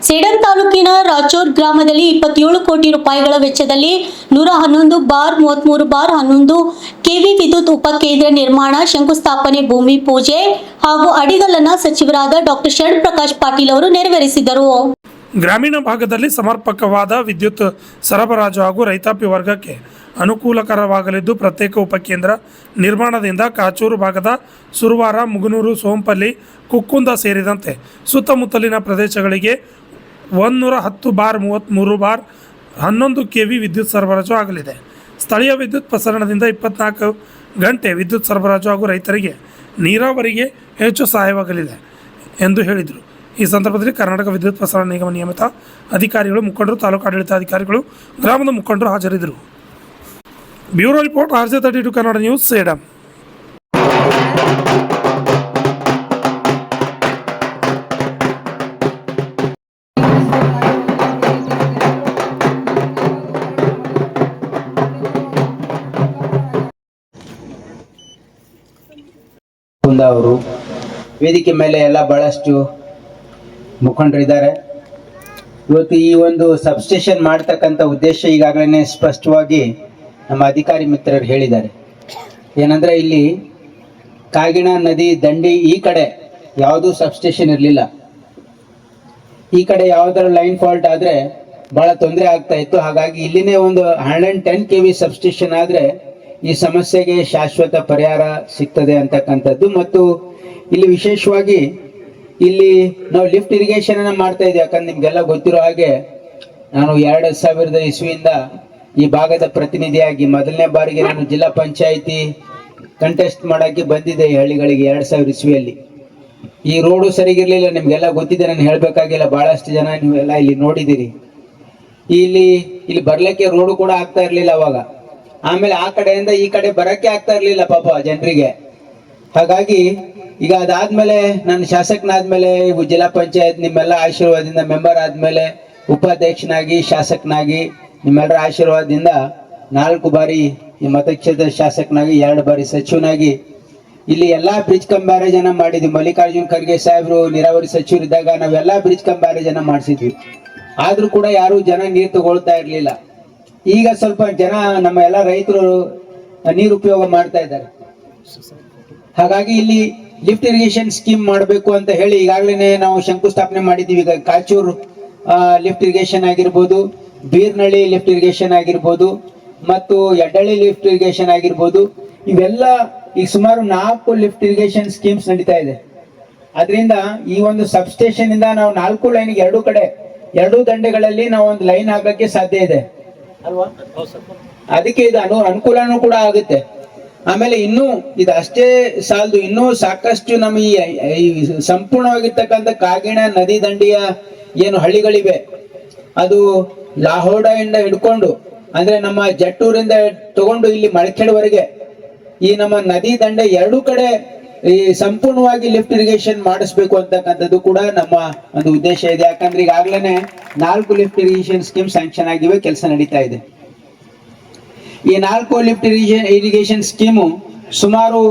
ಸೇಡಂ ತಾಲೂಕಿನ ರಾಚೂರ್ ಗ್ರಾಮದಲ್ಲಿ 27 ಕೋಟಿ ರೂಪಾಯಿಗಳ ವೆಚ್ಚದಲ್ಲಿ 111 ಬಾರ್ 33 ಬಾರ್ 11 ಕೆವಿ ವಿದ್ಯುತ್ ಉಪಕೇಂದ್ರ ನಿರ್ಮಾಣ ಶಂಕುಸ್ಥಾಪನೆ ಭೂಮಿ ಪೂಜೆ ಹಾಗೂ ಅಡಿಗಲನ್ನ ಸಚಿವರಾದ ಡಾಕ್ಟರ್ ಶರಣ್ ಪ್ರಕಾಶ್ ಪಾಟೀಲ್ ಅವರು ನೆರವೇರಿಸಿದರು. ಗ್ರಾಮೀಣ ಭಾಗದಲ್ಲಿ ಸಮರ್ಪಕವಾದ ವಿದ್ಯುತ್ ಸರಬರಾಜು ಹಾಗೂ ರೈತಾಪಿ ವರ್ಗಕ್ಕೆ ಅನುಕೂಲಕರವಾಗಲಿದ್ದು, ಪ್ರತ್ಯೇಕ ಉಪಕೇಂದ್ರ ನಿರ್ಮಾಣದಿಂದ ಕಾಚೂರು ಭಾಗದ ಸುರವಾರ, ಮುಗನೂರು, ಸೋಂಪಲ್ಲಿ, ಕುಕ್ಕುಂದ ಸೇರಿದಂತೆ ಸುತ್ತಮುತ್ತಲಿನ ಪ್ರದೇಶಗಳಿಗೆ 110 ಬಾರ್ 33 ಬಾರ್ 11 ಕೆವಿ ವಿದ್ಯುತ್ ಸರಬರಾಜು ಆಗಲಿದೆ. ಸ್ಥಳೀಯ ವಿದ್ಯುತ್ ಪ್ರಸರಣದಿಂದ 24 ಗಂಟೆ ವಿದ್ಯುತ್ ಸರಬರಾಜು ಹಾಗೂ ರೈತರಿಗೆ ನೀರಾವರಿಗೆ ಹೆಚ್ಚು ಸಹಾಯವಾಗಲಿದೆ ಎಂದು ಹೇಳಿದರು. ಈ ಸಂದರ್ಭದಲ್ಲಿ ಕರ್ನಾಟಕ ವಿದ್ಯುತ್ ಪ್ರಸರಣ ನಿಗಮ ನಿಯಮಿತ ಅಧಿಕಾರಿಗಳು, ಮುಖಂಡರು, ತಾಲೂಕು ಆಡಳಿತಾಧಿಕಾರಿಗಳು, ಗ್ರಾಮದ ಮುಖಂಡರು ಹಾಜರಿದ್ದರು. Bureau report, RJ32 Kannada news, Sedam. ಅವರು ವೇದಿಕೆ ಮೇಲೆ ಎಲ್ಲ ಬಹಳಷ್ಟು ಮುಖಂಡರಿದ್ದಾರೆ. ಇವತ್ತು ಈ ಒಂದು ಸಬ್ಸ್ಟೇಷನ್ ಮಾಡ್ತಕ್ಕಂಥ ಉದ್ದೇಶ ಈಗಾಗಲೇ ಸ್ಪಷ್ಟವಾಗಿ ನಮ್ಮ ಅಧಿಕಾರಿ ಮಿತ್ರರು ಹೇಳಿದ್ದಾರೆ. ಏನಂದ್ರೆ ಇಲ್ಲಿ ಕಾಗಿಣ ನದಿ ದಂಡಿ ಈ ಕಡೆ ಯಾವುದೂ ಸಬ್ಸ್ಟೇಷನ್ ಇರಲಿಲ್ಲ. ಈ ಕಡೆ ಯಾವುದರ ಲೈನ್ ಫಾಲ್ಟ್ ಆದ್ರೆ ಬಹಳ ತೊಂದರೆ ಆಗ್ತಾ ಇತ್ತು. ಹಾಗಾಗಿ ಇಲ್ಲಿನೇ ಒಂದು 110 KV ಸಬ್ಸ್ಟೇಷನ್ ಆದ್ರೆ ಈ ಸಮಸ್ಯೆಗೆ ಶಾಶ್ವತ ಪರಿಹಾರ ಸಿಗ್ತದೆ ಅಂತಕ್ಕಂಥದ್ದು. ಮತ್ತು ಇಲ್ಲಿ ವಿಶೇಷವಾಗಿ ಇಲ್ಲಿ ನಾವು ಲಿಫ್ಟ್ ಇರಿಗೇಷನ್ ಅನ್ನ ಮಾಡ್ತಾ ಇದ್ದೀವಿ. ಯಾಕಂದ್ರೆ ನಿಮ್ಗೆಲ್ಲ ಗೊತ್ತಿರೋ ಹಾಗೆ ನಾನು 2000 ಇಸ್ವಿಯಿಂದ ಈ ಭಾಗದ ಪ್ರತಿನಿಧಿಯಾಗಿ ಮೊದಲನೇ ಬಾರಿಗೆ ನಾನು ಜಿಲ್ಲಾ ಪಂಚಾಯಿತಿ ಕಂಟೆಸ್ಟ್ ಮಾಡಕ್ಕೆ ಬಂದಿದ್ದೆ ಈ ಹಳ್ಳಿಗಳಿಗೆ 2000 ಇಸ್ವಿಯಲ್ಲಿ. ಈ ರೋಡು ಸರಿಗಿರ್ಲಿಲ್ಲ, ನಿಮ್ಗೆಲ್ಲ ಗೊತ್ತಿದೆ, ನಾನು ಹೇಳ್ಬೇಕಾಗಿಲ್ಲ. ಬಹಳಷ್ಟು ಜನ ನೀವೆಲ್ಲ ಇಲ್ಲಿ ನೋಡಿದಿರಿ. ಇಲ್ಲಿ ಬರ್ಲಿಕ್ಕೆ ರೋಡು ಕೂಡ ಆಗ್ತಾ ಇರ್ಲಿಲ್ಲ ಅವಾಗ. ಆಮೇಲೆ ಆ ಕಡೆಯಿಂದ ಈ ಕಡೆ ಬರಕ್ಕೆ ಆಗ್ತಾ ಇರ್ಲಿಲ್ಲ ಪಾಪ ಜನರಿಗೆ. ಹಾಗಾಗಿ ಈಗ ಅದಾದ್ಮೇಲೆ ನಾನು ಶಾಸಕನಾದ್ಮೇಲೆ ಜಿಲ್ಲಾ ಪಂಚಾಯತ್ ನಿಮ್ಮೆಲ್ಲ ಆಶೀರ್ವಾದದಿಂದ ಮೆಂಬರ್ ಆದ್ಮೇಲೆ ಉಪಾಧ್ಯಕ್ಷನಾಗಿ ಶಾಸಕನಾಗಿ ನಿಮ್ಮೆಲ್ಲರ ಆಶೀರ್ವಾದದಿಂದ 4 ಬಾರಿ ಈ ಮತಕ್ಷೇತ್ರ ಶಾಸಕನಾಗಿ 2 ಬಾರಿ ಸಚಿವನಾಗಿ ಇಲ್ಲಿ ಎಲ್ಲಾ ಬ್ರಿಡ್ಜ್ ಕಮ್ ಬ್ಯಾರೇಜ್ ಅನ್ನ ಮಾಡಿದ್ವಿ. ಮಲ್ಲಿಕಾರ್ಜುನ್ ಖರ್ಗೆ ಸಾಹೇಬ್ರು ನೀರಾವರಿ ಸಚಿವರಿದ್ದಾಗ ನಾವೆಲ್ಲಾ ಬ್ರಿಡ್ಜ್ ಕಮ್ ಬ್ಯಾರೇಜ್ ಅನ್ನ ಮಾಡಿಸಿದ್ವಿ. ಆದ್ರೂ ಕೂಡ ಯಾರು ಜನ ನೀರು ತಗೊಳ್ತಾ ಇರ್ಲಿಲ್ಲ. ಈಗ ಸ್ವಲ್ಪ ಜನ ನಮ್ಮ ಎಲ್ಲ ರೈತರು ನೀರು ಉಪಯೋಗ ಮಾಡ್ತಾ ಇದ್ದಾರೆ. ಹಾಗಾಗಿ ಇಲ್ಲಿ ಲಿಫ್ಟ್ ಇರಿಗೇಷನ್ ಸ್ಕೀಮ್ ಮಾಡಬೇಕು ಅಂತ ಹೇಳಿ ಈಗಾಗಲೇ ನಾವು ಶಂಕುಸ್ಥಾಪನೆ ಮಾಡಿದ್ದೀವಿ. ಈಗ ಕಾಚೂರು ಲಿಫ್ಟ್ ಇರಿಗೇಷನ್ ಆಗಿರ್ಬೋದು, ಬೀರ್ನಳ್ಳಿ ಲಿಫ್ಟ್ ಇರಿಗೇಷನ್ ಆಗಿರ್ಬೋದು, ಮತ್ತು ಯಡ್ಡಳ್ಳಿ ಲಿಫ್ಟ್ ಇರಿಗೇಷನ್ ಆಗಿರ್ಬೋದು, ಇವೆಲ್ಲ ಈಗ ಸುಮಾರು 4 ಲಿಫ್ಟ್ ಇರಿಗೇಷನ್ ಸ್ಕೀಮ್ಸ್ ನಡೀತಾ ಇದೆ. ಅದರಿಂದ ಈ ಒಂದು ಸಬ್ಸ್ಟೇಷನ್ ಇಂದ ನಾವು 4 ಲೈನ್ಗೆ 2 ಕಡೆ 2 ದಂಡೆಗಳಲ್ಲಿ ನಾವು ಒಂದು ಲೈನ್ ಹಾಕಕ್ಕೆ ಸಾಧ್ಯ ಇದೆ ಅಲ್ವಾ. ಅದಕ್ಕೆ ಇದು ಅನುಕೂಲನೂ ಕೂಡ ಆಗುತ್ತೆ. ಆಮೇಲೆ ಇನ್ನೂ ಇದು ಅಷ್ಟೇ ಸಾಲದು, ಇನ್ನೂ ಸಾಕಷ್ಟು ನಮ್ಮ ಈ ಸಂಪೂರ್ಣವಾಗಿರ್ತಕ್ಕಂಥ ಕಾಗಿಣ ನದಿ ದಂಡಿಯ ಏನು ಹಳ್ಳಿಗಳಿವೆ, ಅದು ಲಾಹೋಡ ಇಂದ ಹಿಡ್ಕೊಂಡು ಅಂದ್ರೆ ನಮ್ಮ ಜಟ್ಟೂರಿಂದ ತಗೊಂಡು ಇಲ್ಲಿ ಮಳಖೇಡ್ವರೆಗೆ ಈ ನಮ್ಮ ನದಿ ದಂಡೆ 2 ಕಡೆ ಈ ಸಂಪೂರ್ಣವಾಗಿ ಲಿಫ್ಟ್ ಇರಿಗೇಷನ್ ಮಾಡಿಸ್ಬೇಕು ಅಂತಕ್ಕಂಥದ್ದು ಕೂಡ ನಮ್ಮ ಒಂದು ಉದ್ದೇಶ ಇದೆ. ಯಾಕಂದ್ರೆ ಈಗಾಗಲೇ 4 ಲಿಫ್ಟ್ ಇರಿಗೇಷನ್ ಸ್ಕೀಮ್ ಸ್ಯಾಂಕ್ಷನ್ ಆಗಿವೆ, ಕೆಲಸ ನಡೀತಾ ಇದೆ. ಈ 4 ಲಿಫ್ಟ್ ಇರಿಗೇಷನ್ ಸ್ಕೀಮು ಸುಮಾರು